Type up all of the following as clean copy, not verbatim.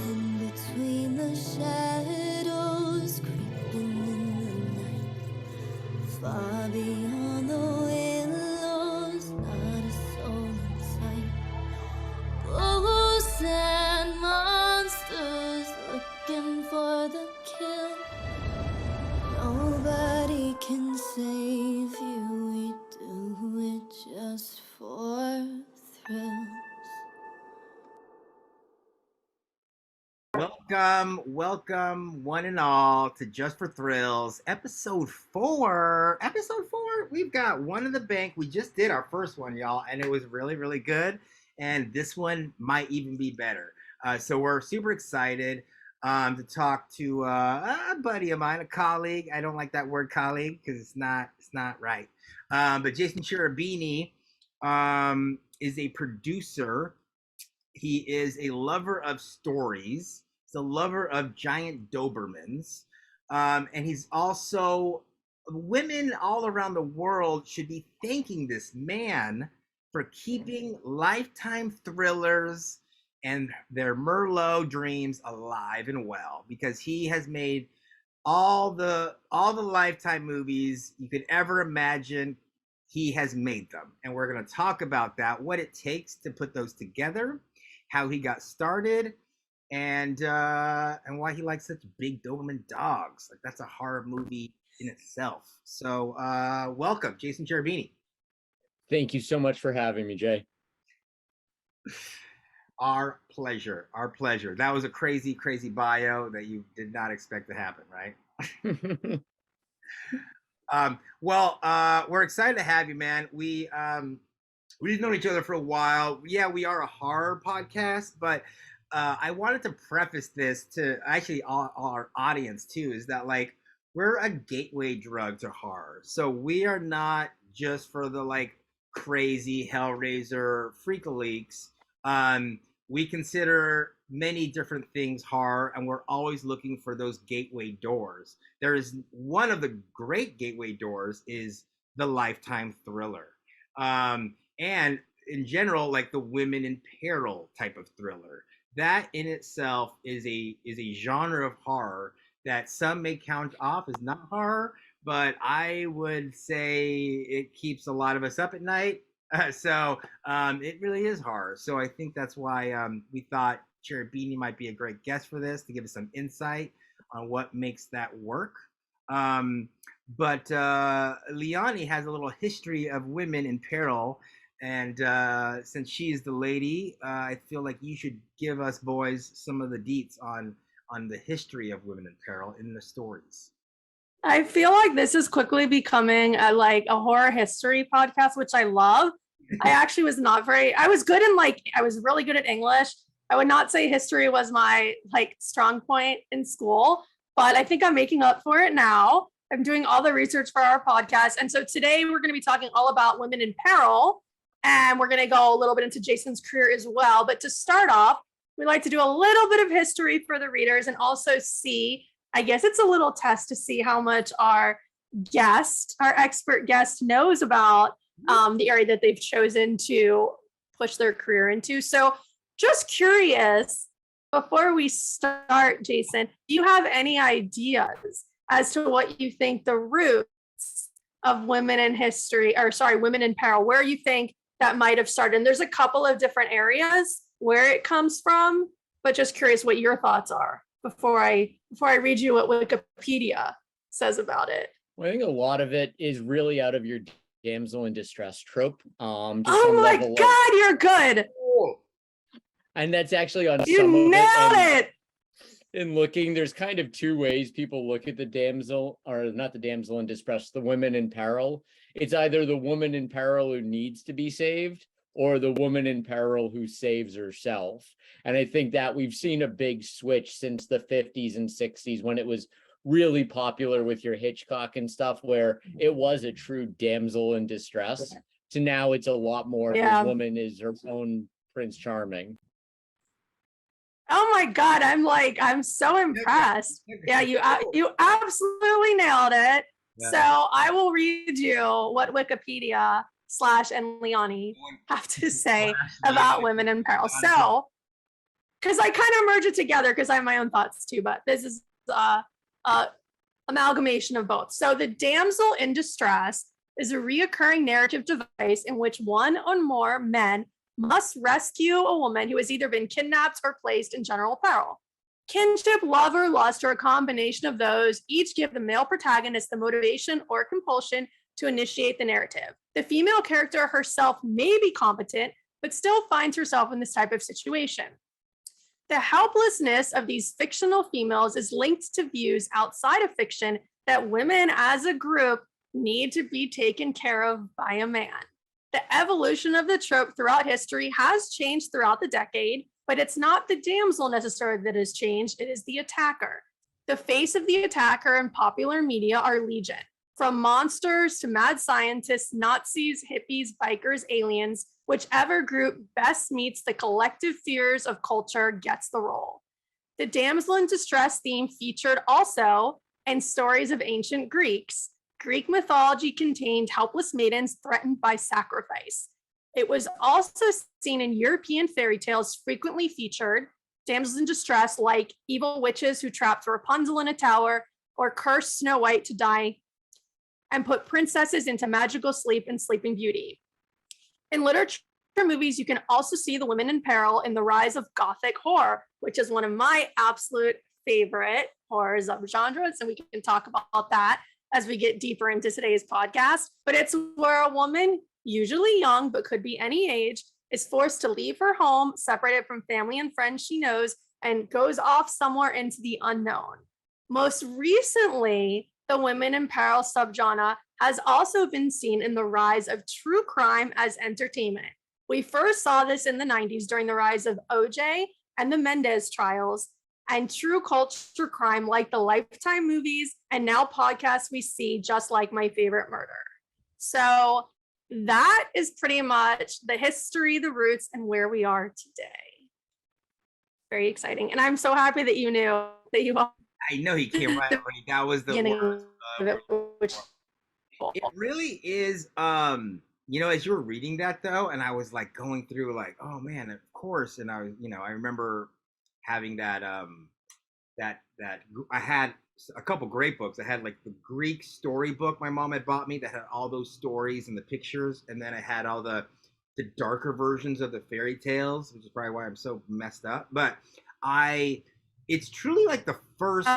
In between the shadows, creeping in the night, far beyond the willows, not a soul in sight. Ghosts and monsters looking for the kill. Nobody can save you, we do it just for thrills. Welcome, one and all, to Just for Thrills, episode 4. Episode 4, we've got one in the bank. We just did our first one, y'all, and it was really, really good. And this one might even be better. So we're super excited to talk to a buddy of mine, a colleague. I don't like that word colleague because it's not right. But Jason Cherubini is a producer. He is a lover of stories. He's a lover of giant Dobermans. And he's also, women all around the world should be thanking this man for keeping lifetime thrillers and their Merlot dreams alive and well, because he has made all the lifetime movies you could ever imagine. He has made them, and we're going to talk about that, what it takes to put those together, how he got started, and why he likes such big Doberman dogs. Like, that's a horror movie in itself. So welcome, Jason Cherubini. Thank you so much for having me, Jay. Our pleasure. That was a crazy bio that you did not expect to happen, right? We're excited to have you, man. We've known each other for a while. Yeah, we are a horror podcast, but I wanted to preface this to actually all our audience too, is that, like, we're a gateway drug to horror. So we are not just for the, like, crazy Hellraiser freak-a-leaks. We consider many different things horror, and we're always looking for those gateway doors. There is one of the great gateway doors is the lifetime thriller. And in general, like the women in peril type of thriller. That in itself is a genre of horror that some may count off as not horror, but I would say it keeps a lot of us up at night. So it really is horror. So I think that's why we thought Cherubini might be a great guest for this, to give us some insight on what makes that work. But Liani has a little history of women in peril. And since she's the lady, I feel like you should give us boys some of the deets on the history of women in peril in the stories. I feel like this is quickly becoming a horror history podcast, which I love. I actually was not I was good in I was really good at English. I would not say history was my strong point in school, but I think I'm making up for it now. I'm doing all the research for our podcast. And so today we're going to be talking all about women in peril. And we're going to go a little bit into Jason's career as well. But to start off, we like to do a little bit of history for the readers and also see, I guess it's a little test to see how much our expert guest knows about the area that they've chosen to push their career into. So just curious, before we start, Jason, do you have any ideas as to what you think the roots of women in peril, where you think that might have started? And there's a couple of different areas where it comes from, but just curious what your thoughts are before I read you what Wikipedia says about it. Well, I think a lot of it is really out of your damsel in distress trope. Oh my God, you're good. And that's actually on you some of nailed it. In looking, there's kind of two ways people look at the damsel, or not the damsel in distress, the women in peril. It's either the woman in peril who needs to be saved, or the woman in peril who saves herself. And I think that we've seen a big switch since the 50s and 60s, when it was really popular with your Hitchcock and stuff, where it was a true damsel in distress, to now it's a lot more the woman is her own Prince Charming. Oh my God, I'm so impressed. Yeah, you absolutely nailed it. Yeah. So I will read you what Wikipedia / and Liani have to say about women in peril. So because I kind of merge it together because I have my own thoughts too, but this is amalgamation of both. So the damsel in distress is a reoccurring narrative device in which one or more men must rescue a woman who has either been kidnapped or placed in general peril. Kinship, love, or lust, or a combination of those, each give the male protagonist the motivation or compulsion to initiate the narrative. The female character herself may be competent, but still finds herself in this type of situation. The helplessness of these fictional females is linked to views outside of fiction that women as a group need to be taken care of by a man. The evolution of the trope throughout history has changed throughout the decade, but it's not the damsel necessarily that has changed, it is the attacker. The face of the attacker in popular media are legion. From monsters to mad scientists, Nazis, hippies, bikers, aliens, whichever group best meets the collective fears of culture gets the role. The damsel in distress theme featured also in stories of ancient Greeks. Greek mythology contained helpless maidens threatened by sacrifice. It was also seen in European fairy tales, frequently featured damsels in distress like evil witches who trapped Rapunzel in a tower or cursed Snow White to die and put princesses into magical sleep in Sleeping Beauty. In literature movies, you can also see the women in peril in the rise of Gothic horror, which is one of my absolute favorite horror subgenres, and we can talk about that as we get deeper into today's podcast. But it's where a woman, usually young, but could be any age, is forced to leave her home, separated from family and friends she knows, and goes off somewhere into the unknown. Most recently, the women in peril subgenre has also been seen in the rise of true crime as entertainment. We first saw this in the 90s during the rise of OJ and the Mendez trials, and true culture crime like the Lifetime movies and now podcasts we see, just like My Favorite Murder. So that is pretty much the history, the roots, and where we are today. Very exciting. And I'm so happy that you knew that you all. I know he came right over. That was the worst. It really is. As you were reading that though, and I was like going through like, oh man, of course. And I was, I remember having that I had a couple great books. I had like the Greek storybook my mom had bought me that had all those stories and the pictures, and then I had all the darker versions of the fairy tales, which is probably why I'm so messed up. But it's truly like the first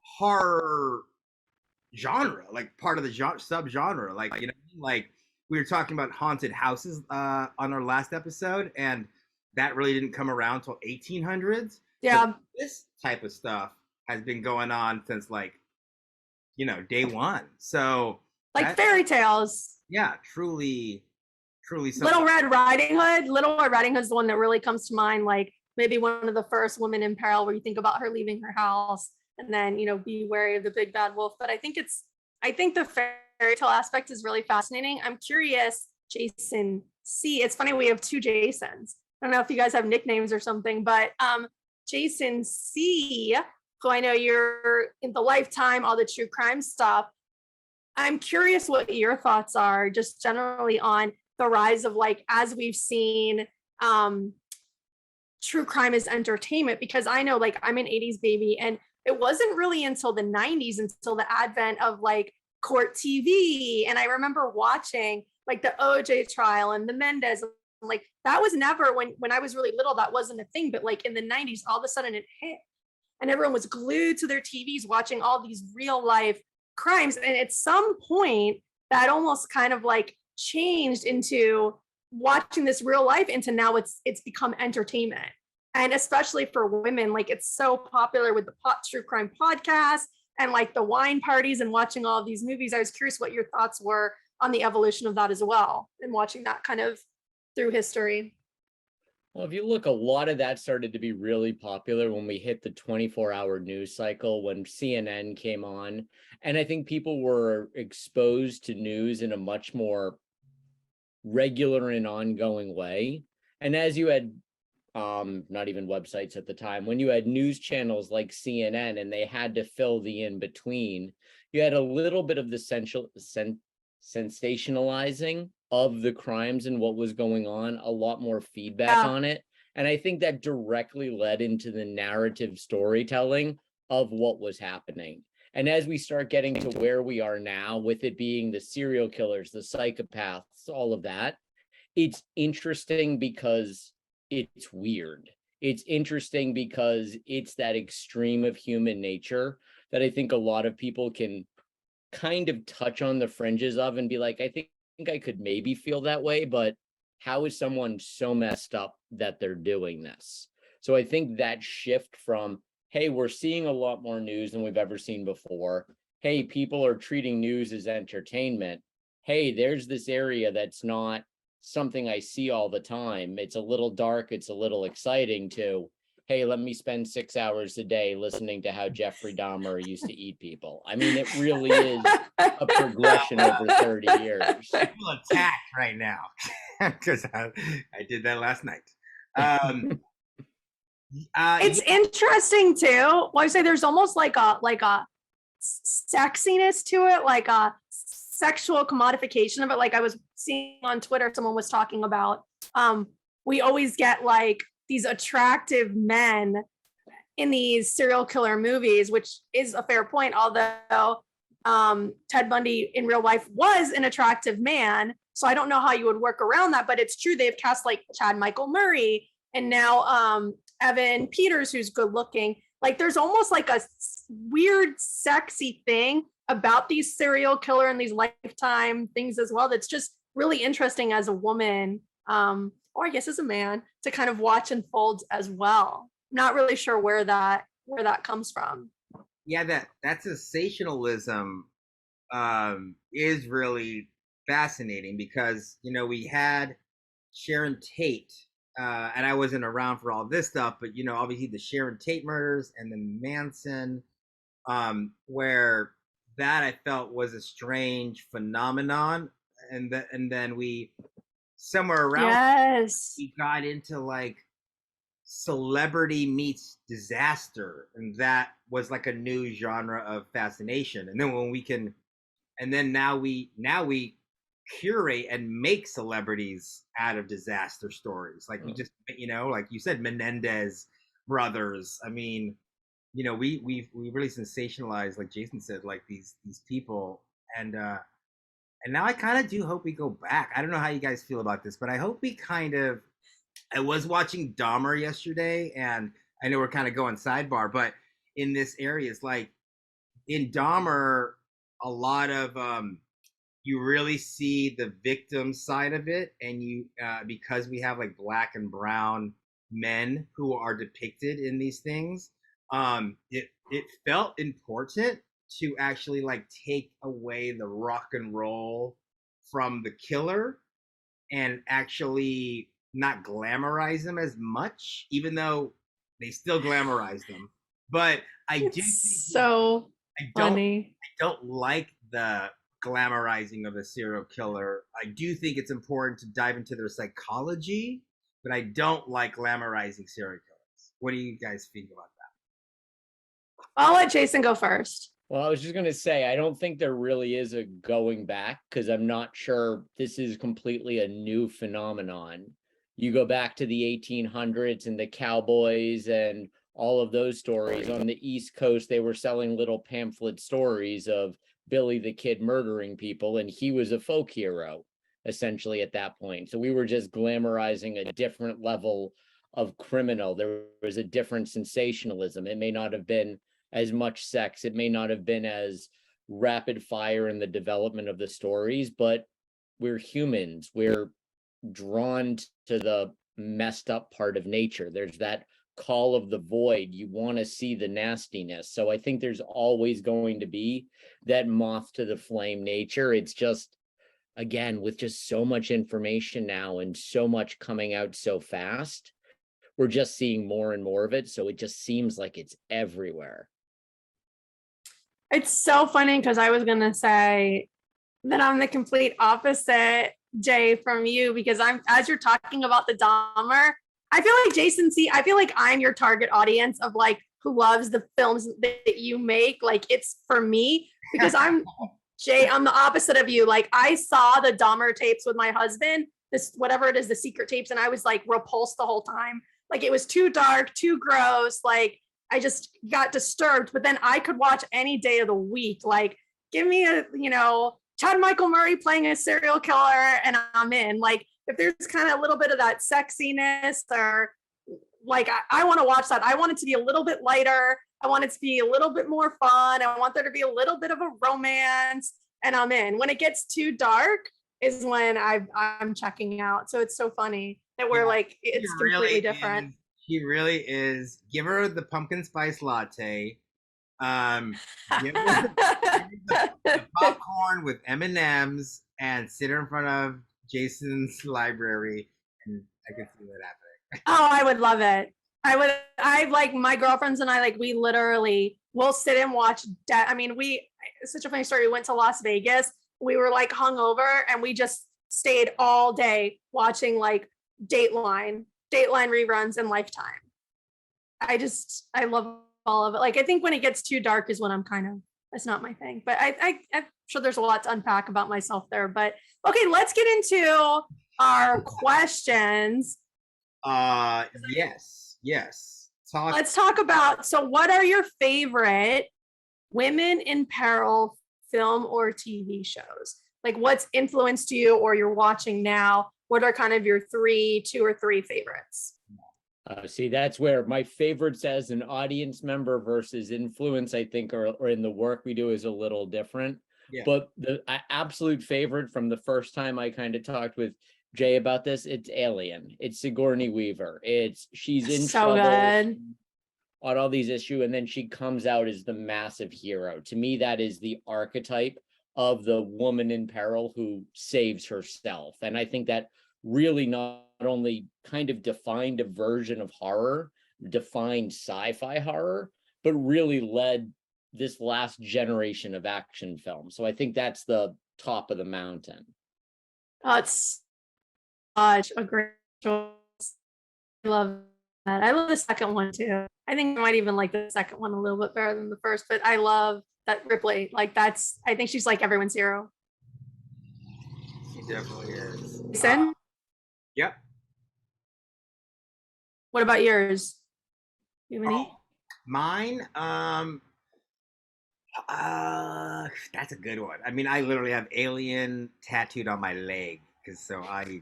horror genre, like part of the subgenre. Like, like we were talking about haunted houses on our last episode, and that really didn't come around until 1800s. Yeah. So this type of stuff has been going on since day one. So like fairy tales. Yeah, truly something. Little Red Riding Hood is the one that really comes to mind, like maybe one of the first women in peril where you think about her leaving her house and then, be wary of the big bad wolf. But I think the fairy tale aspect is really fascinating. I'm curious, Jason C. It's funny, we have two Jasons. I don't know if you guys have nicknames or something, but Jason C., who I know you're in the Lifetime, all the true crime stuff. I'm curious what your thoughts are just generally on the rise of, like, as we've seen true crime as entertainment, because I know, like, I'm an 80s baby, and it wasn't really until the 90s, until the advent of like court TV. And I remember watching like the OJ trial and the Mendez, like that was never when I was really little, that wasn't a thing. But like in the 90s, all of a sudden it hit and everyone was glued to their TVs watching all these real life crimes. And at some point that almost kind of like changed into watching this real life into now it's become entertainment. And especially for women, like it's so popular with the true crime podcast and like the wine parties and watching all of these movies. I was curious what your thoughts were on the evolution of that as well, and watching that kind of through history. Well, if you look, a lot of that started to be really popular when we hit the 24-hour news cycle, when CNN came on. And I think people were exposed to news in a much more regular and ongoing way. And as you had not even websites at the time, when you had news channels like CNN and they had to fill the in between, you had a little bit of the sensationalizing of the crimes and what was going on, a lot more feedback on it. And I think that directly led into the narrative storytelling of what was happening. And as we start getting to where we are now, with it being the serial killers, the psychopaths, all of that, it's interesting because it's weird. It's interesting because it's that extreme of human nature that I think a lot of people can kind of touch on the fringes of and be like, I think I could maybe feel that way, but how is someone so messed up that they're doing this? So I think that shift from, hey, we're seeing a lot more news than we've ever seen before. Hey, people are treating news as entertainment. Hey, there's this area that's not something I see all the time. It's a little dark, it's a little exciting, to, hey, let me spend 6 hours a day listening to how Jeffrey Dahmer used to eat people. I mean, it really is a progression over 30 years. I feel attacked right now because I did that last night. It's interesting too. Well, I say there's almost like a sexiness to it, like a sexual commodification of it. Like I was seeing on Twitter, someone was talking about we always get like these attractive men in these serial killer movies, which is a fair point, although Ted Bundy in real life was an attractive man. So I don't know how you would work around that, but it's true. They've cast like Chad Michael Murray and now Evan Peters, who's good looking. Like there's almost like a weird, sexy thing about these serial killer and these Lifetime things as well. That's just really interesting as a woman, or I guess as a man, to kind of watch unfold as well. I'm not really sure where that comes from. Yeah, that sensationalism is really fascinating because, you know, we had Sharon Tate, and I wasn't around for all this stuff, but, you know, obviously the Sharon Tate murders and then Manson, where that I felt was a strange phenomenon. And then we, somewhere around, yes, we got into like celebrity meets disaster, and that was like a new genre of fascination. And then now we curate and make celebrities out of disaster stories. Like we just, you know, like you said, Menendez brothers. I mean, you know, we really sensationalized, like Jason said, like these people. And now I kind of do hope we go back. I don't know how you guys feel about this, but I hope we kind of, I was watching Dahmer yesterday, and I know we're kind of going sidebar, but in this area, it's like in Dahmer, a lot of you really see the victim side of it, and you because we have like black and brown men who are depicted in these things, it felt important to actually like take away the rock and roll from the killer and actually not glamorize them as much, even though they still glamorize them. But I do think so funny. I don't like the glamorizing of a serial killer. I do think it's important to dive into their psychology, but I don't like glamorizing serial killers. What do you guys think about that? I'll let Jason go first. Well, I was just going to say, I don't think there really is a going back, because I'm not sure this is completely a new phenomenon. You go back to the 1800s and the cowboys and all of those stories. On the East Coast, they were selling little pamphlet stories of Billy the Kid murdering people, and he was a folk hero, essentially, at that point. So we were just glamorizing a different level of criminal. There was a different sensationalism. It may not have been as much sex. It may not have been as rapid fire in the development of the stories, but we're humans. We're drawn to the messed up part of nature. There's that call of the void. You want to see the nastiness. So I think there's always going to be that moth to the flame nature. It's just, again, with just so much information now and so much coming out so fast, we're just seeing more and more of it. So it just seems like it's everywhere. It's so funny because I was going to say that I'm the complete opposite, Jay, from you, because as you're talking about the Dahmer, I feel like Jason, I feel like I'm your target audience of like who loves the films that you make. Like it's for me, because I'm the opposite of you. Like I saw the Dahmer tapes with my husband, this whatever it is, the secret tapes, and I was like repulsed the whole time. like it was too dark, too gross. Like I just got disturbed, but then I could watch any day of the week. Like give me a, Chad Michael Murray playing a serial killer and I'm in. Like if there's kind of a little bit of that sexiness or like, I want to watch that. I want it to be a little bit lighter. I want it to be a little bit more fun. I want there to be a little bit of a romance and I'm in. When it gets too dark is when I'm checking out. So it's so funny that we're like, it's completely different. She really is. Give her the pumpkin spice latte. Give her the popcorn with M&Ms and sit her in front of Jason's library, and I can see that happening. Oh, I would love it. I like my girlfriends and I, like, we literally will sit and watch. It's such a funny story. We went to Las Vegas. We were like hungover and we just stayed all day watching like Dateline reruns and Lifetime. I love all of it. Like, I think when it gets too dark is when that's not my thing, but I'm sure there's a lot to unpack about myself there, but okay, let's get into our questions. Yes. Let's talk about, so what are your favorite women in peril film or TV shows? Like what's influenced you or you're watching now? What are kind of your two or three favorites? See, that's where my favorites as an audience member versus influence, I think, or in the work we do is a little different. Yeah. But the absolute favorite from the first time I kind of talked with Jay about this, it's Alien. It's Sigourney Weaver. She's in so trouble good on all these issues, and then she comes out as the massive hero. To me, that is the archetype of the woman in peril who saves herself. And I think that really not only kind of defined a version of horror, defined sci-fi horror, but really led this last generation of action film. So I think that's the top of the mountain. It's such a great choice. I love that. I love the second one too. I think I might even like the second one a little bit better than the first, but I love that Ripley. Like I think she's like everyone's hero. She definitely is. Jason? Yep. What about yours? You have any? Mine, that's a good one. I mean, I literally have Alien tattooed on my leg because I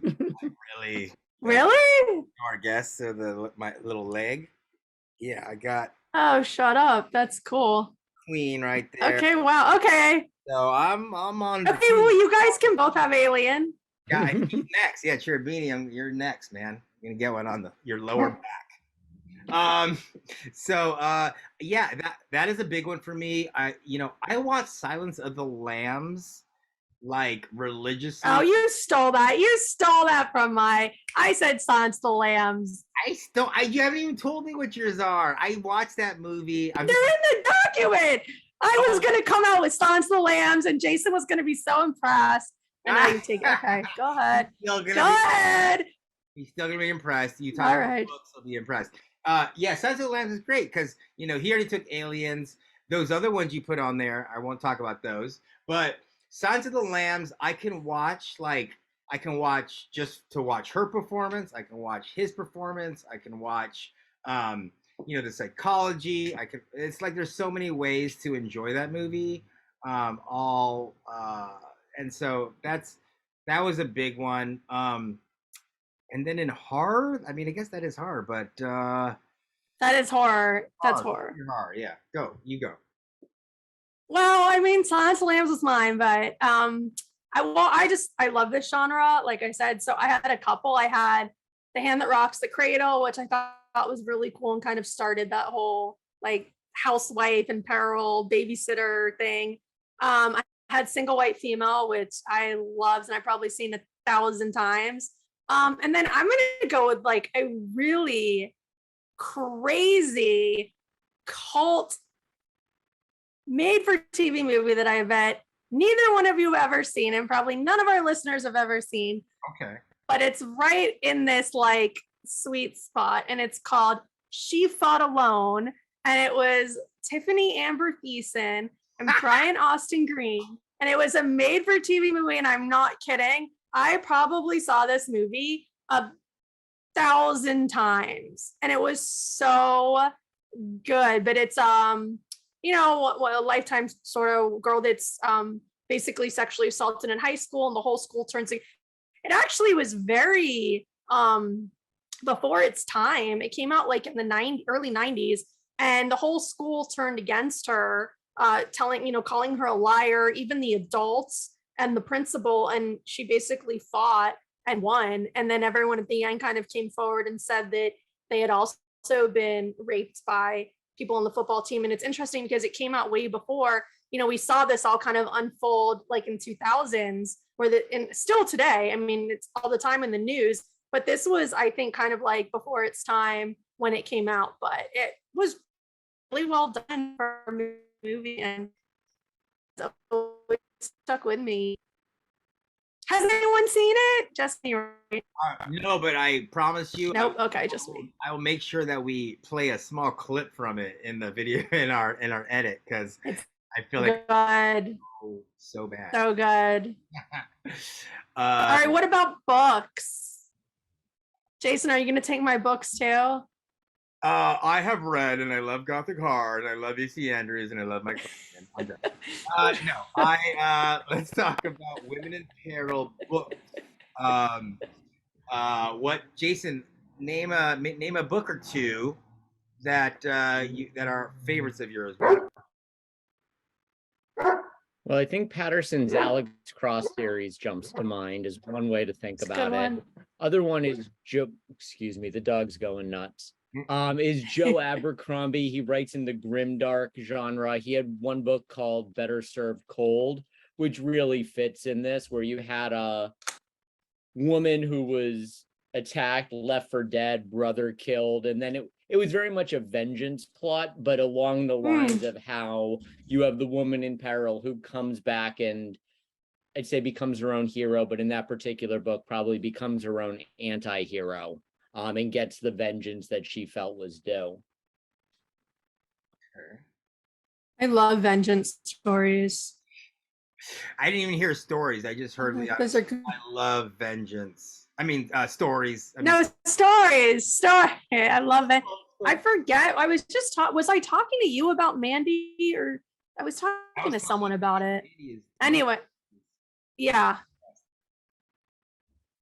really our guests so my little leg. Yeah, I got. Oh, shut up! That's cool. Queen right there. Okay, wow. Okay. So I'm on. Okay, well, you guys can both have Alien. Yeah, he's next. Yeah, Cherubini, you're next, man. You're gonna get one on your lower back. Yeah, that is a big one for me. I watch Silence of the Lambs like religiously. Oh, you stole that from I said Silence of the Lambs. You haven't even told me what yours are. I watched that movie. They're in the document. I was gonna come out with Silence of the Lambs and Jason was gonna be so impressed. And now you take it. Okay, go ahead. Go ahead. He's still gonna be impressed. You talk All about right. books, he'll be impressed. Silence of the Lambs is great because he already took Aliens. Those other ones you put on there, I won't talk about those. But Silence of the Lambs, I can watch just to watch her performance. I can watch his performance. I can watch the psychology. It's like there's so many ways to enjoy that movie. And so that was a big one. And then in horror, I mean, I guess that is horror, but that is horror. That's horror. Horror, yeah. You go. Well, I mean, Silence of the Lambs was mine, but I love this genre, like I said. So I had a couple. I had The Hand That Rocks the Cradle, which I thought was really cool and kind of started that whole like housewife in peril babysitter thing. I had Single White Female, which I loved and I've probably seen 1,000 times. And then I'm gonna go with like a really crazy cult made for TV movie that I bet neither one of you have ever seen and probably none of our listeners have ever seen. Okay. But it's right in this like sweet spot and it's called She Fought Alone and it was Tiffany Amber Thiessen and Brian Austin Green and it was a made for TV movie and I'm not kidding. I probably saw this movie 1,000 times, and it was so good. But it's you know, what a Lifetime sort of girl that's basically sexually assaulted in high school, and the whole school turns. It actually was very before its time. It came out like in the early 90s, and the whole school turned against her, calling her a liar, even the adults and the principal, and she basically fought and won. And then everyone at the end kind of came forward and said that they had also been raped by people on the football team. And it's interesting because it came out way before, you know, we saw this all kind of unfold like in 2000s, and still today, I mean, it's all the time in the news, but this was, I think, kind of like before its time when it came out, but it was really well done for a movie, and it stuck with me. Has anyone seen it? Just me, right? No, but I promise you. Nope. Okay, just me. I will make sure that we play a small clip from it in the video in our edit, because I feel like good. So bad. So good. All right. What about books? Jason, are you going to take my books too? I have read, and I love Gothic Horror, and I love E.C. Andrews, and I love Mike. Let's talk about Women in Peril books. What, Jason? Name a book or two that that are favorites of yours. Well, I think Patterson's Alex Cross series jumps to mind as one way to think about it. Other one is Joe. Excuse me, the dog's going nuts. Is Joe Abercrombie. He writes in the grimdark genre. He had one book called Better Served Cold, which really fits in this, where you had a woman who was attacked, left for dead, brother killed, and then it was very much a vengeance plot, but along the lines of how you have the woman in peril who comes back and I'd say becomes her own hero, but in that particular book probably becomes her own anti-hero, and gets the vengeance that she felt was due. I love vengeance stories. I didn't even hear stories. I just heard I love vengeance. I mean, stories. Stories. I love it. I forget. I was just was I talking to you about Mandy, or I was talking to someone about it? Anyway, yeah.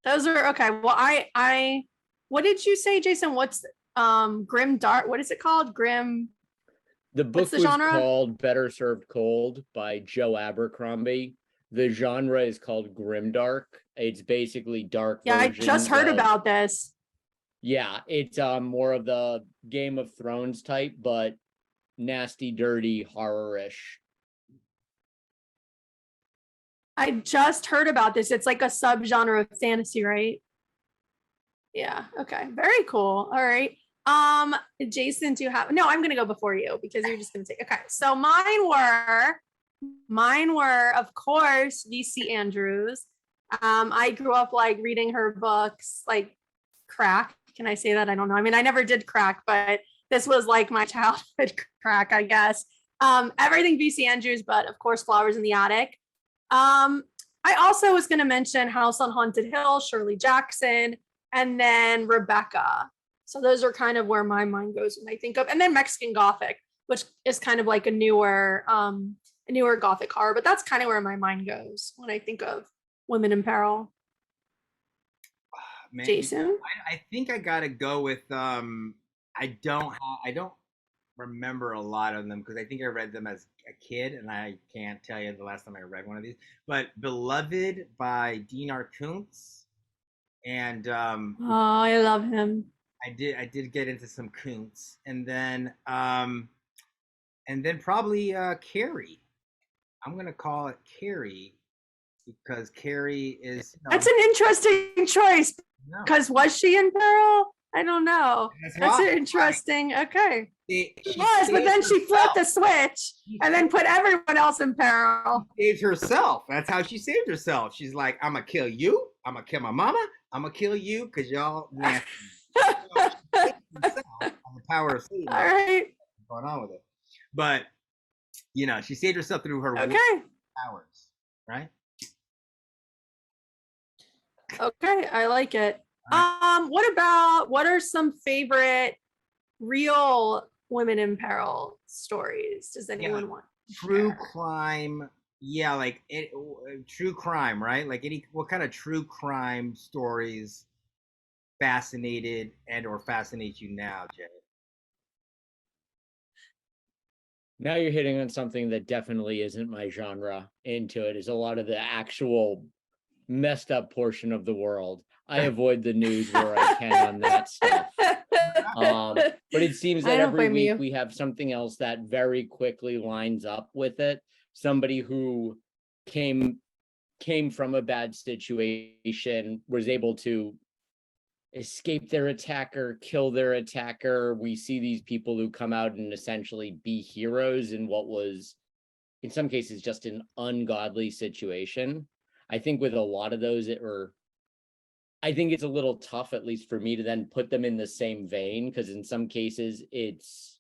Those are okay. Well, I what did you say, Jason? What's Grim Dark? What is it called? Grim. The book was called Better Served Cold by Joe Abercrombie. The genre is called grimdark. It's basically dark. Yeah, I just heard about this. Yeah, it's more of the Game of Thrones type, but nasty, dirty, horror-ish. I just heard about this. It's like a subgenre of fantasy, right? Yeah. Okay. Very cool. All right. Jason, do you have? No, I'm gonna go before you because you're just gonna take. Okay. So mine were of course V.C. Andrews. I grew up like reading her books like crack. Can I say that? I don't know. I mean, I never did crack, but this was like my childhood crack, I guess. Everything V.C. Andrews, but of course Flowers in the Attic. I also was going to mention House on Haunted Hill, Shirley Jackson, and then Rebecca. So those are kind of where my mind goes when I think of, and then Mexican Gothic, which is kind of like a newer Gothic horror, but that's kind of where my mind goes when I think of Women in Peril. Man, Jason? I think I gotta go with I don't remember a lot of them because I think I read them as a kid, and I can't tell you the last time I read one of these. But Beloved by Dean R. Koontz, and I love him. I did get into some Koontz, and then probably Carrie. I'm gonna call it Carrie because Carrie is. That's an interesting choice. Because was she in peril? I don't know. That's an interesting. Okay. But then she flipped the switch and then put everyone else in peril. She saved herself. That's how she saved herself. She's like, I'm gonna kill you. I'm gonna kill my mama. I'm gonna kill you because y'all. On the power of Satan. All right. What's going on with it? But she saved herself through her powers, right? Okay, I like it. What are some favorite real women in peril stories? Does anyone want to True share? crime. Yeah, like true crime, right? Like what kind of true crime stories fascinated and or fascinate you now, Jay? Now you're hitting on something that definitely isn't my genre. Into it is a lot of the actual messed up portion of the world. I avoid the news where I can on that stuff. But it seems that every week we have something else that very quickly lines up with it. Somebody who came from a bad situation, was able to escape their attacker, kill their attacker. We see these people who come out and essentially be heroes in what was, in some cases, just an ungodly situation. I think with a lot of those, I think it's a little tough, at least for me, to then put them in the same vein, because in some cases it's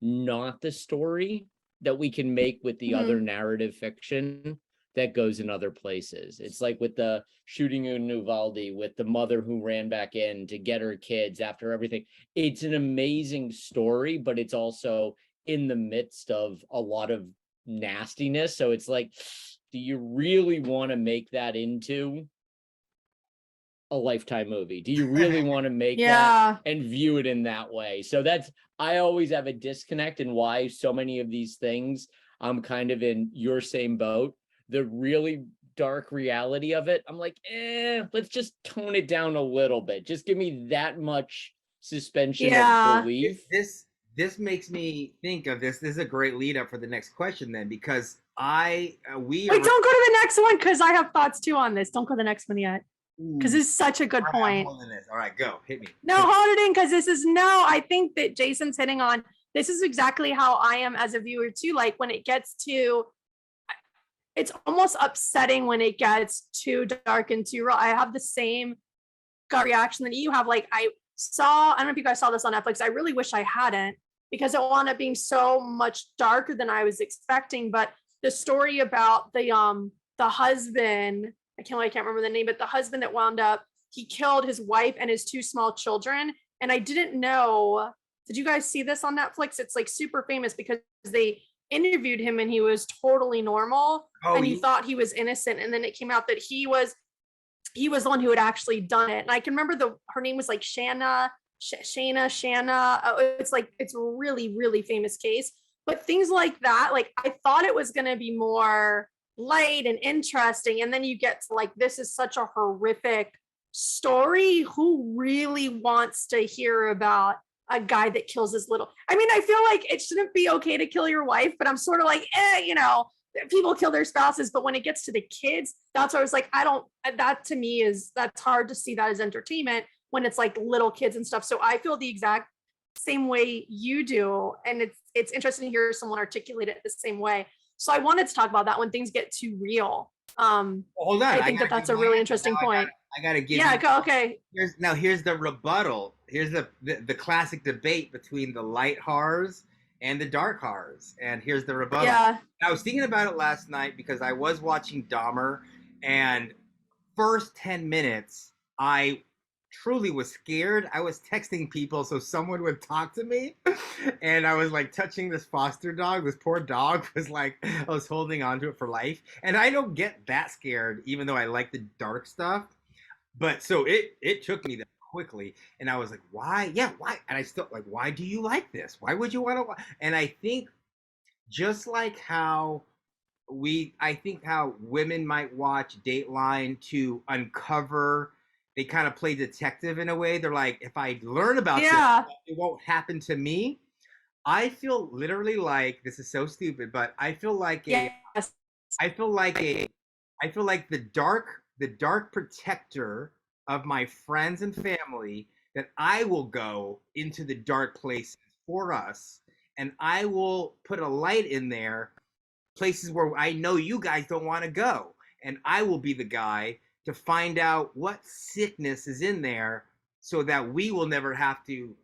not the story that we can make with the other narrative fiction that goes in other places. It's like with the shooting in Uvalde, with the mother who ran back in to get her kids after everything. It's an amazing story, but it's also in the midst of a lot of nastiness. So it's like, do you really want to make that into a Lifetime movie? Do you really want to make that and view it in that way? So I always have a disconnect in why so many of these things, I'm kind of in your same boat. The really dark reality of it, I'm like, let's just tone it down a little bit. Just give me that much suspension of belief. This makes me think of this. This is a great lead up for the next question then, because wait, don't go to the next one, because I have thoughts too on this. Don't go to the next one yet, because it's such a good point. All right, go, hit me. No, hold it in, because I think that Jason's hitting on, this is exactly how I am as a viewer too. Like when it gets to, it's almost upsetting when it gets too dark and too raw. I have the same gut reaction that you have. Like I don't know if you guys saw this on Netflix. I really wish I hadn't, because it wound up being so much darker than I was expecting. But the story about the husband, I can't remember the name, but the husband that wound up, he killed his wife and his two small children. And I didn't know, did you guys see this on Netflix? It's like super famous because they interviewed him and he was totally normal, and he thought he was innocent. And then it came out that he was the one who had actually done it. And I can remember her name was like Shanna. It's like, it's a really, really famous case. But things like that, like I thought it was going to be more light and interesting. And then you get to like, this is such a horrific story. Who really wants to hear about a guy that kills his little, I mean, I feel like it shouldn't be okay to kill your wife, but I'm sort of like, people kill their spouses. But when it gets to the kids, that's where I was like, that to me that's hard to see that as entertainment when it's like little kids and stuff. So I feel the exact same way you do. And it's interesting to hear someone articulate it the same way. So I wanted to talk about that when things get too real. Hold on. I think that's a really interesting point. I gotta give okay. Here's the rebuttal. Here's the classic debate between the light horrors and the dark horrors. And here's the rebuttal. Yeah. I was thinking about it last night because I was watching Dahmer, and first 10 minutes, I truly was scared. I was texting people so someone would talk to me, and I was like touching this foster dog. This poor dog was like, I was holding on to it for life. And I don't get that scared, even though I like the dark stuff. But so it took me there quickly, and I was like, why? Yeah, why? And I still like, why do you like this? Why would you want to? And I think just like how how women might watch Dateline to uncover, they kind of play detective in a way. They're like, if I learn about this, it won't happen to me. I feel literally like, this is so stupid, but I feel like the dark protector of my friends and family, that I will go into the dark places for us, and I will put a light in there, places where I know you guys don't want to go, and I will be the guy to find out what sickness is in there so that we will never have to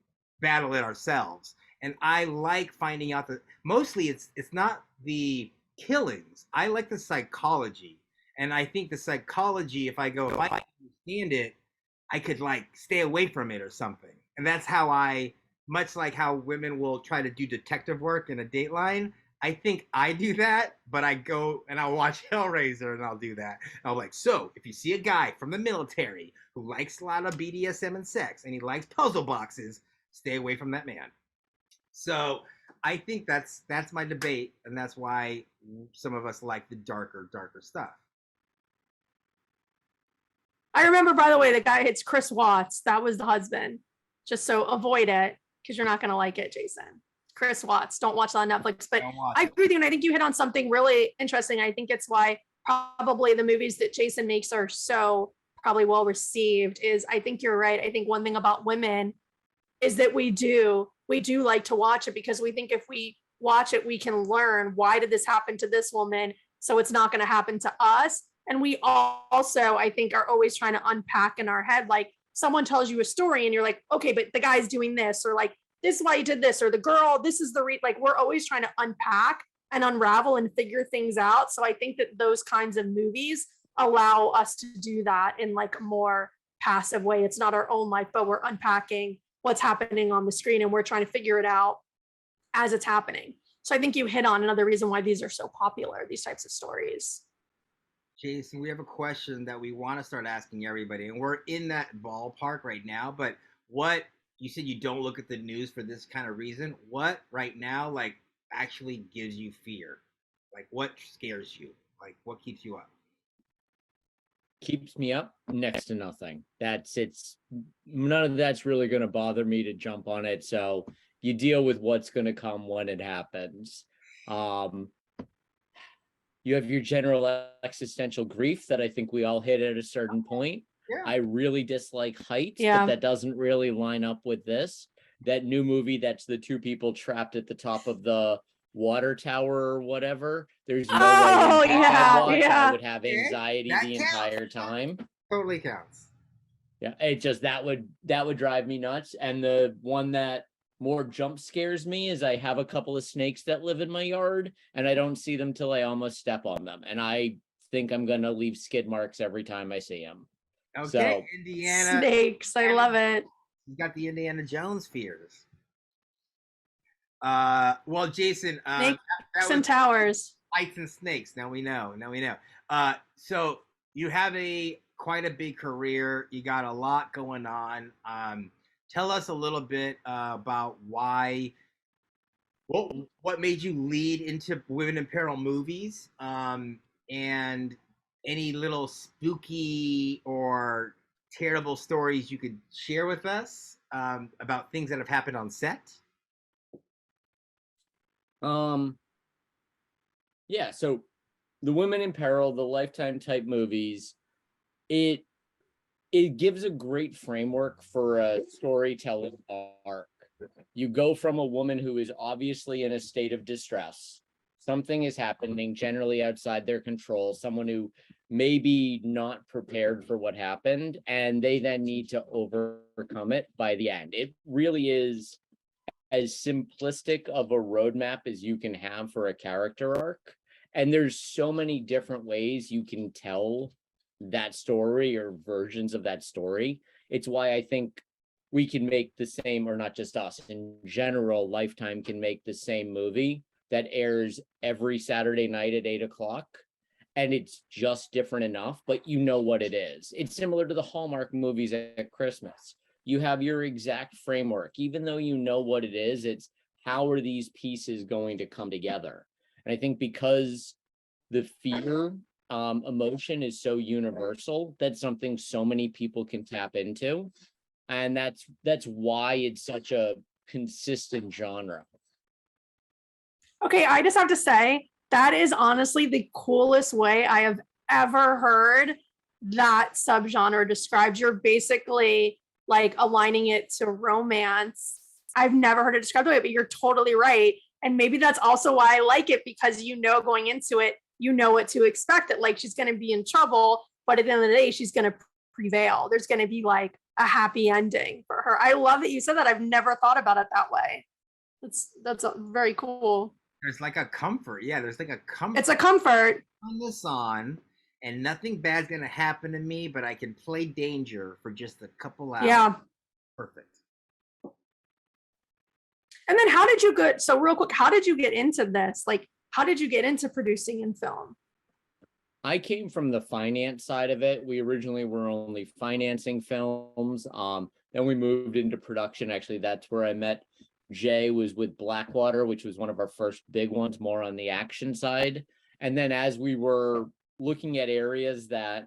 battle it ourselves. And I like finding out that mostly it's not the killings. I like the psychology. And I think the psychology, if I understand it, I could like stay away from it or something. And that's how much like how women will try to do detective work in a Dateline. I think I do that, but I go and I'll watch Hellraiser and I'll do that. I'll like, so if you see a guy from the military who likes a lot of BDSM and sex and he likes puzzle boxes, stay away from that man. So I think that's my debate, and that's why some of us like the darker stuff. I remember, by the way, the guy, it's Chris Watts. That was the husband. Just so avoid it because you're not going to like it, Jason. Chris Watts. Don't watch it on Netflix. But I agree with you, and I think you hit on something really interesting. I think it's why probably the movies that Jason makes are so probably well received. Is I think you're right. I think one thing about women is that we do like to watch it because we think if we watch it, we can learn why did this happen to this woman, so it's not going to happen to us. And we also, I think, are always trying to unpack in our head, like someone tells you a story and you're like, okay, but the guy's doing this, or like, this is why he did this, or the girl, this is the like, we're always trying to unpack and unravel and figure things out. So I think that those kinds of movies allow us to do that in like a more passive way. It's not our own life, but we're unpacking what's happening on the screen and we're trying to figure it out as it's happening. So I think you hit on another reason why these are so popular, these types of stories. Jason, we have a question that we want to start asking everybody, and we're in that ballpark right now, but what, you said you don't look at the news for this kind of reason. What right now, like, actually gives you fear? Like, what scares you? Like, what keeps you up? Keeps me up next to nothing. It's none of that's really going to bother me to jump on it. So you deal with what's going to come when it happens. You have your general existential grief that I think we all hit at a certain point. Yeah. I really dislike heights, but that doesn't really line up with this. That new movie, that's the two people trapped at the top of the water tower or whatever. There's no way I would have anxiety the entire time. Totally counts. Yeah, it just that would drive me nuts. And the one that more jump scares me is I have a couple of snakes that live in my yard and I don't see them till I almost step on them, and I think I'm gonna leave skid marks every time I see them. Okay, so, Indiana snakes. I love it. You got the Indiana Jones fears. Well, Jason, snakes and towers, lights and snakes. Now we know. So you have quite a big career. You got a lot going on. Tell us a little bit about what made you lead into Women in Peril movies, and any little spooky or terrible stories you could share with us about things that have happened on set. Yeah, so the Women in Peril, the Lifetime type movies, it gives a great framework for a storytelling arc. You go from a woman who is obviously in a state of distress. Something is happening generally outside their control, someone who may be not prepared for what happened, and they then need to overcome it by the end. It really is as simplistic of a roadmap as you can have for a character arc. And there's so many different ways you can tell that story or versions of that story. It's why I think we can make the same, or not just us, in general, Lifetime can make the same movie that airs every Saturday night at 8:00. And it's just different enough, but you know what it is. It's similar to the Hallmark movies at Christmas. You have your exact framework. Even though you know what it is, it's how are these pieces going to come together? And I think because the fear emotion is so universal, that's something so many people can tap into. And that's why it's such a consistent genre. Okay, I just have to say, that is honestly the coolest way I have ever heard that subgenre described. You're basically like aligning it to romance. I've never heard it described that way, but you're totally right. And maybe that's also why I like it, because going into it, you know what to expect. That like she's going to be in trouble, but at the end of the day, she's going to prevail. There's going to be like a happy ending for her. I love that you said that. I've never thought about it that way. That's very cool. There's like a comfort. Yeah, there's like a comfort. It's a comfort. Turn this on, and nothing bad's gonna happen to me, but I can play danger for just a couple hours. Yeah. Perfect. And then how did you get, so real quick, how did you get into this? Like, how did you get into producing in film? I came from the finance side of it. We originally were only financing films. Then we moved into production. Actually, that's where I met Jay, was with Blackwater, which was one of our first big ones, more on the action side. And then as we were looking at areas that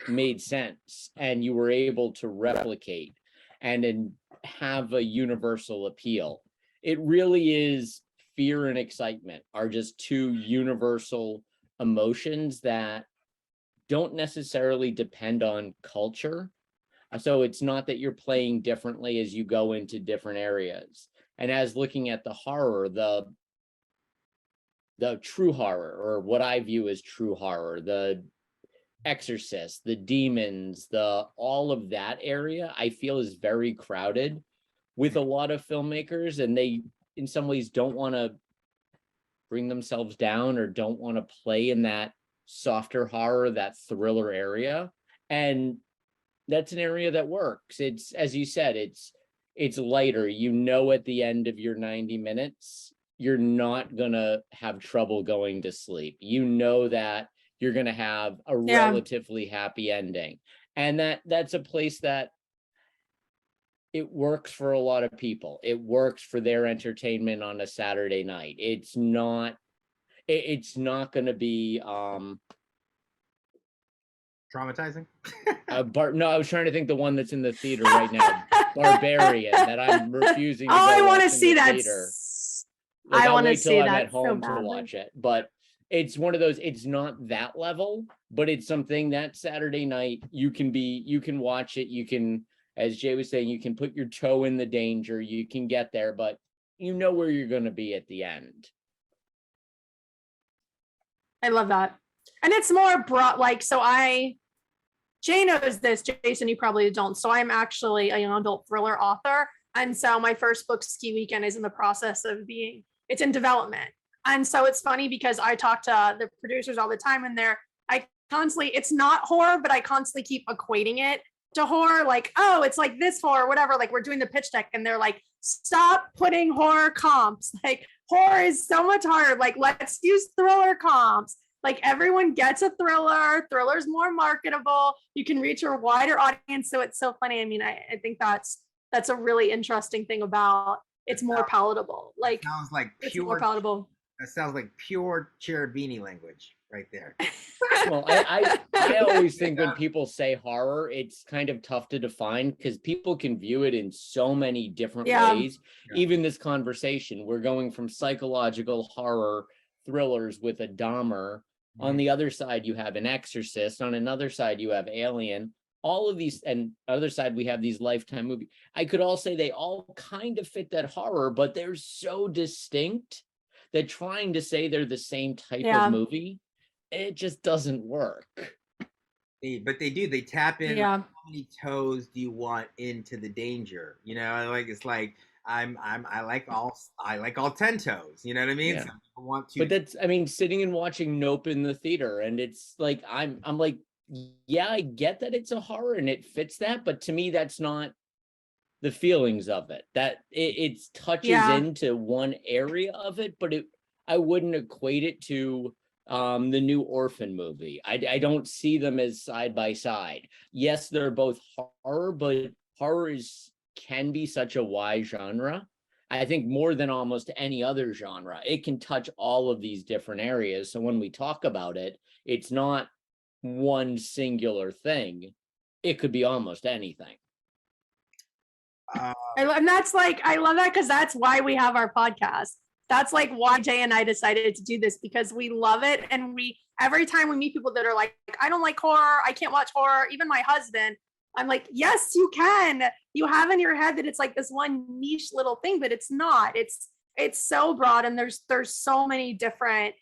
made sense and you were able to replicate and have a universal appeal, it really is fear and excitement are just two universal emotions that don't necessarily depend on culture. So it's not that you're playing differently as you go into different areas. And as looking at the horror, the true horror, or what I view as true horror, the exorcist, the demons, the all of that area, I feel is very crowded with a lot of filmmakers, and they in some ways don't want to bring themselves down or don't want to play in that softer horror, that thriller area. And that's an area that works. It's, as you said, it's lighter. You know, at the end of your 90 minutes, you're not gonna have trouble going to sleep. You know that you're gonna have a relatively happy ending. And that's a place that it works for a lot of people. It works for their entertainment on a Saturday night. It's not gonna be Traumatizing. No, I was trying to think the one that's in the theater right now, Barbarian, that I'm refusing to go I want to watch in see the that. theater. Like, I I'll want to wait till see I'm that at home so to watch it. But it's one of those, it's not that level, but it's something that Saturday night you can watch it. You can, as Jay was saying, you can put your toe in the danger, you can get there, but you know where you're going to be at the end. I love that. And it's more broad, like, so Jay knows this, Jason, you probably don't. So I'm actually a young adult thriller author. And so my first book, Ski Weekend, is in the process of it's in development. And so it's funny because I talk to the producers all the time, and it's not horror, but I constantly keep equating it to horror. Like, oh, it's like this horror, whatever. Like, we're doing the pitch deck and they're like, stop putting horror comps. Like, horror is so much harder. Like, let's use thriller comps. Like, everyone gets a thriller. Thriller's more marketable. You can reach a wider audience. So it's so funny. I mean, I think that's a really interesting thing about it's more palatable. Like, sounds like it's pure more palatable. That sounds like pure Cherubini language right there. Well, I always think when people say horror, it's kind of tough to define because people can view it in so many different ways. Yeah. Even this conversation, we're going from psychological horror thrillers with a Dahmer. On the other side, you have an Exorcist. On another side, you have Alien. All of these, and other side, we have these Lifetime movies. I could all say they all kind of fit that horror, but they're so distinct that trying to say they're the same type of movie, it just doesn't work. But they do. They tap in. Yeah. How many toes do you want into the danger? You know, like it's like I like all 10 toes. You know what I mean? Yeah. Some people want to. But that's, I mean, sitting and watching Nope in the theater, and it's like I'm like, yeah, I get that it's a horror and it fits that, but to me, that's not the feelings of it. That it touches into one area of it, but I wouldn't equate it to the new Orphan movie. I don't see them as side by side. Yes, they're both horror, but horror can be such a wide genre. I think more than almost any other genre, it can touch all of these different areas. So when we talk about it, it's not one singular thing. It could be almost anything. And that's like, I love that because that's why we have our podcast. That's like why Jay and I decided to do this, because we love it. And every time we meet people that are like, I don't like horror, I can't watch horror, even my husband, I'm like, yes, you can. You have in your head that it's like this one niche little thing, but it's not. It's so broad, and there's so many different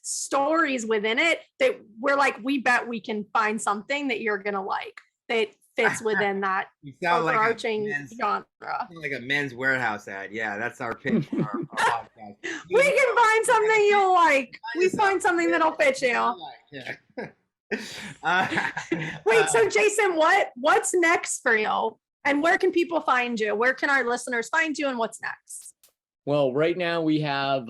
stories within it that we're like, we bet we can find something that you're gonna like that fits within that overarching genre. Like a Men's Warehouse ad. Yeah, that's our pitch for our podcast. We can find something you'll like. We find something that'll fit you. Yeah. Wait, so Jason, what's next for you? And where can people find you? Where can our listeners find you, and what's next? Well, right now we have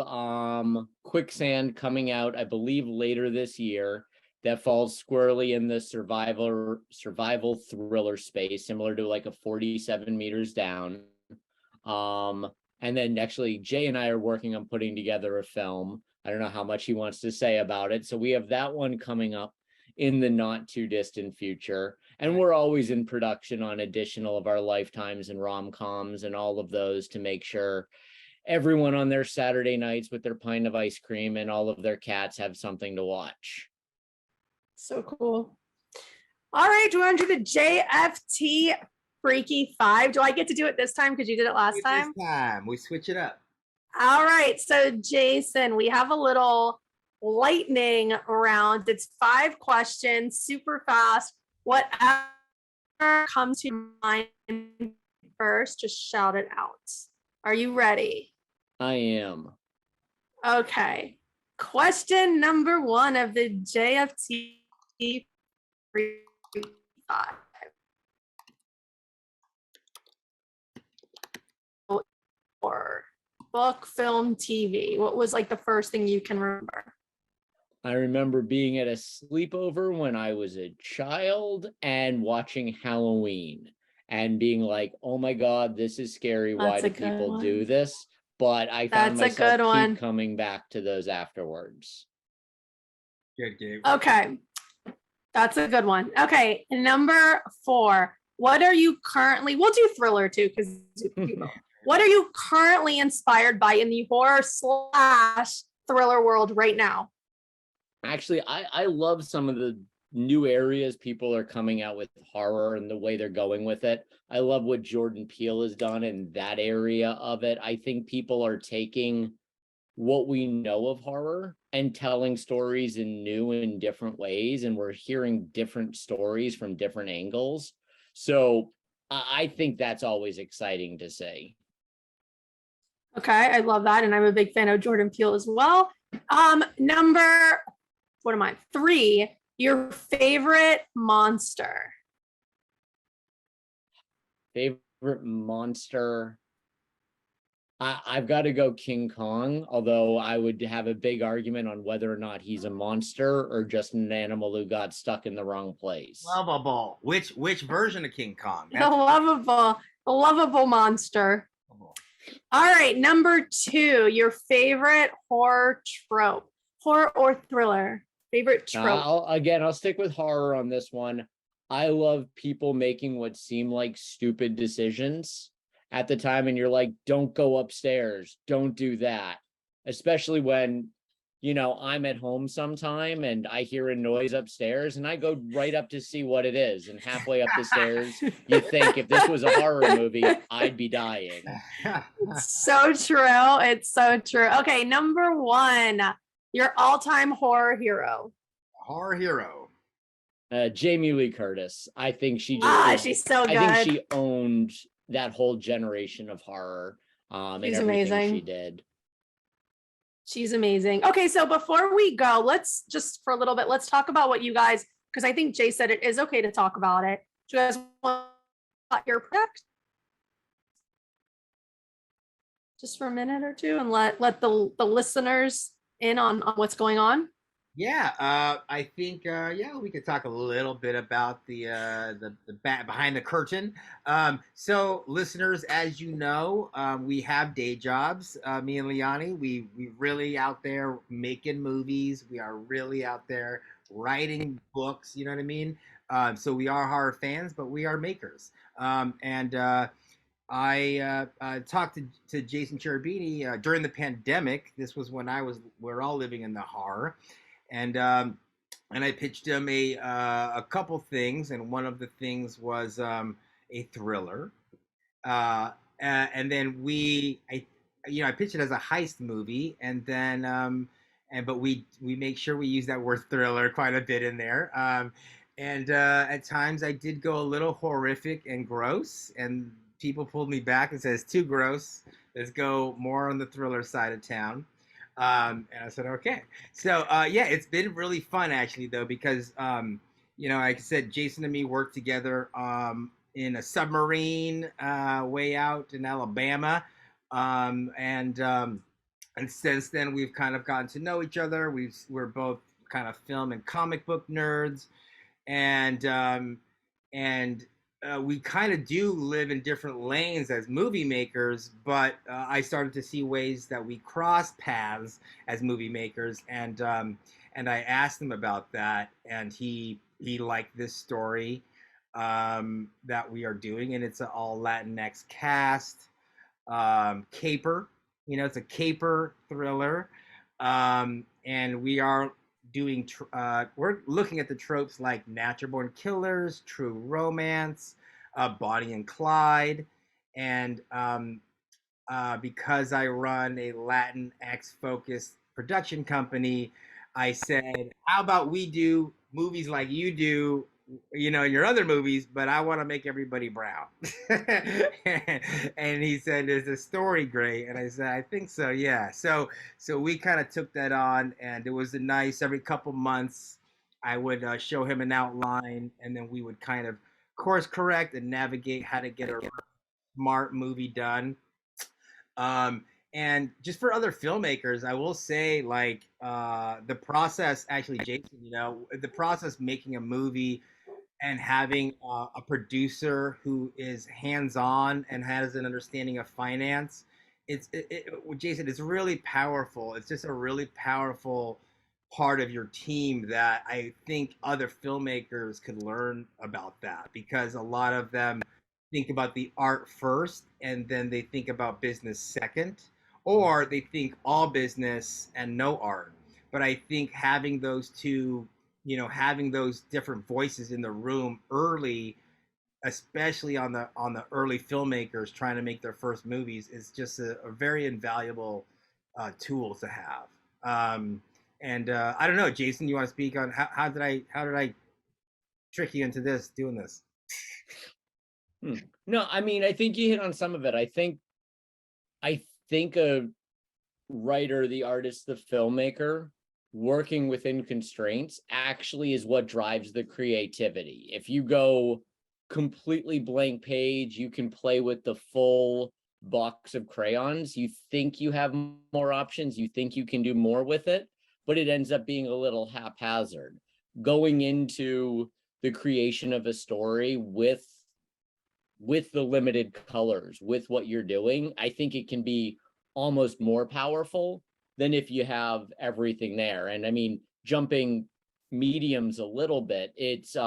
Quicksand coming out, I believe, later this year. That falls squarely in the survival thriller space, similar to like a 47 meters down. And then actually Jay and I are working on putting together a film. I don't know how much he wants to say about it. So we have that one coming up in the not too distant future. And we're always in production on additional of our Lifetimes and rom-coms and all of those to make sure everyone on their Saturday nights with their pint of ice cream and all of their cats have something to watch. So cool. All right, do we want to do the JFT Freaky 5? Do I get to do it this time because you did it last time? This time we switch it up. All right, so Jason, we have a little lightning round. It's 5 questions, super fast. Whatever comes to mind first, just shout it out. Are you ready? I am. Okay. Question number 1 of the JFT Freaky 5. Or book, film, TV. What was like the first thing you can remember? I remember being at a sleepover when I was a child and watching Halloween and being like, oh my God, this is scary. Why do people do this? But I found myself keep coming back to those afterwards. Good, Gabe. Okay. That's a good one. Okay. Number 4. What are you currently, we'll do thriller too, because what are you currently inspired by in the horror / thriller world right now? Actually, I love some of the new areas people are coming out with horror and the way they're going with it. I love what Jordan Peele has done in that area of it. I think people are taking what we know of horror and telling stories in new and different ways, and we're hearing different stories from different angles. So I think that's always exciting to see. Okay, I love that, and I'm a big fan of Jordan Peele as well. Number 3, your favorite monster. Favorite monster. I've got to go King Kong, although I would have a big argument on whether or not he's a monster or just an animal who got stuck in the wrong place. Lovable. Which version of King Kong? The lovable monster. All right, number 2, your favorite horror trope, horror or thriller, favorite trope. I'll stick with horror on this one. I love people making what seem like stupid decisions at the time, and you're like, don't go upstairs, don't do that. Especially when, I'm at home sometime and I hear a noise upstairs and I go right up to see what it is. And halfway up the stairs, you think if this was a horror movie, I'd be dying. It's so true. It's so true. Okay, number 1, your all-time horror hero. Horror hero. Jamie Lee Curtis. I think she just she's so good. I think she owned that whole generation of horror. She's and amazing. She did. She's amazing. Okay, so before we go, let's just for a little bit, let's talk about what you guys, because I think Jay said it is okay to talk about it. Do you guys want your product? Just for a minute or two and let the listeners in on what's going on? Yeah, I think we could talk a little bit about the behind the curtain. So, listeners, as you know, we have day jobs. Me and Liani, we really out there making movies. We are really out there writing books. You know what I mean? So we are horror fans, but we are makers. I talked to Jason Cherubini during the pandemic. This was when we're all living in the horror. And I pitched him a couple things, and one of the things was a thriller, and then I pitched it as a heist movie, and then but we make sure we use that word thriller quite a bit in there, and at times I did go a little horrific and gross, and people pulled me back and says too gross, let's go more on the thriller side of town. And I said, okay. So yeah, it's been really fun actually though, because like I said, Jason and me worked together in a submarine way out in Alabama, and since then we've kind of gotten to know each other. We're both kind of film and comic book nerds, and and we kind of do live in different lanes as movie makers, but I started to see ways that we cross paths as movie makers, and I asked him about that, and he liked this story that we are doing, and it's an all Latinx cast, caper. It's a caper thriller, and we're looking at the tropes like natural born killers, true romance, Bonnie and Clyde, and because I run a Latinx focused production company, I said, how about we do movies like you do, in your other movies, but I want to make everybody brown. And he said, is the story great? And I said, I think so, yeah. So we kind of took that on, and it was every couple months I would show him an outline, and then we would kind of course correct and navigate how to get a smart movie done. And just for other filmmakers, I will say, like, the process, actually, Jason, the process making a movie and having a producer who is hands-on and has an understanding of finance, Jason, it's really powerful. It's just a really powerful part of your team that I think other filmmakers could learn about, that because a lot of them think about the art first and then they think about business second, or they think all business and no art. But I think having those two, having those different voices in the room early, especially on the early filmmakers trying to make their first movies, is just a very invaluable tool to have. And I don't know, Jason, you want to speak on how did I trick you into doing this? No, I mean, I think you hit on some of it. I think a writer, the artist, the filmmaker, working within constraints actually is what drives the creativity. If you go completely blank page, you can play with the full box of crayons. You think you have more options, you think you can do more with it, but it ends up being a little haphazard. Going into the creation of a story with the limited colors, with what you're doing, I think it can be almost more powerful than if you have everything there. And I mean, jumping mediums a little bit, it's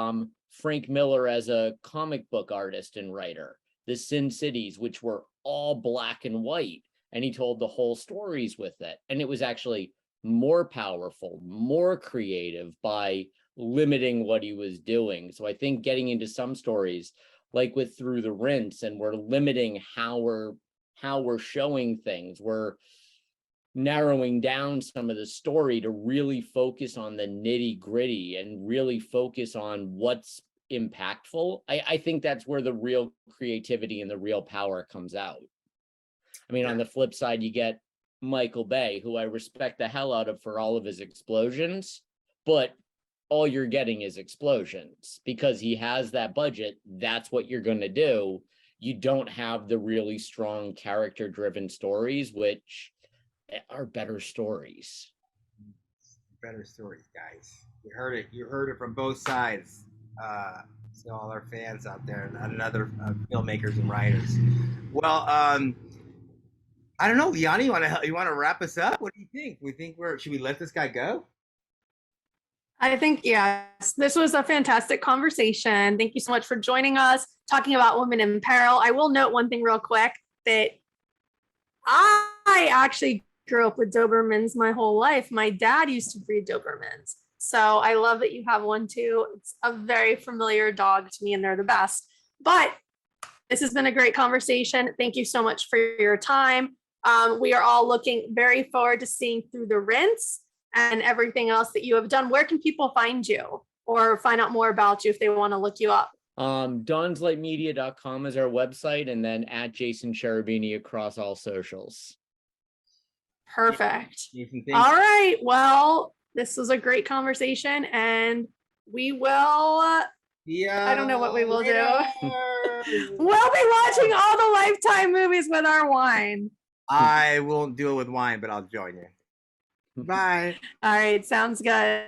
Frank Miller as a comic book artist and writer, the Sin Cities, which were all black and white, and he told the whole stories with it. And it was actually more powerful, more creative by limiting what he was doing. So I think getting into some stories, like with Through the Rinse, and we're limiting how we're showing things, we're narrowing down some of the story to really focus on the nitty gritty and really focus on what's impactful. I think that's where the real creativity and the real power comes out. I mean, on the flip side, you get Michael Bay, who I respect the hell out of for all of his explosions, but all you're getting is explosions because he has that budget. That's what you're going to do. You don't have the really strong character driven stories, which are better stories. Better stories, guys. You heard it from both sides. So all our fans out there and other filmmakers and writers. Well, I don't know, Liani, you want to wrap us up? What do you think? Should we let this guy go? I think, yes, this was a fantastic conversation. Thank you so much for joining us, talking about Women in Peril. I will note one thing real quick, that I actually grew up with Dobermans my whole life. My dad used to breed Dobermans. So I love that you have one too. It's a very familiar dog to me and they're the best. But this has been a great conversation. Thank you so much for your time. We are all looking very forward to seeing Through the Rinse and everything else that you have done. Where can people find you or find out more about you if they want to look you up? DonsLightMedia.com is our website, and then at Jason Cherubini across all socials. Perfect. Jason, All right. Well, this was a great conversation, and we will. Yeah. I don't know what we will do. do. We'll be watching all the Lifetime movies with our wine. I won't do it with wine, but I'll join you. Bye. All right. Sounds good.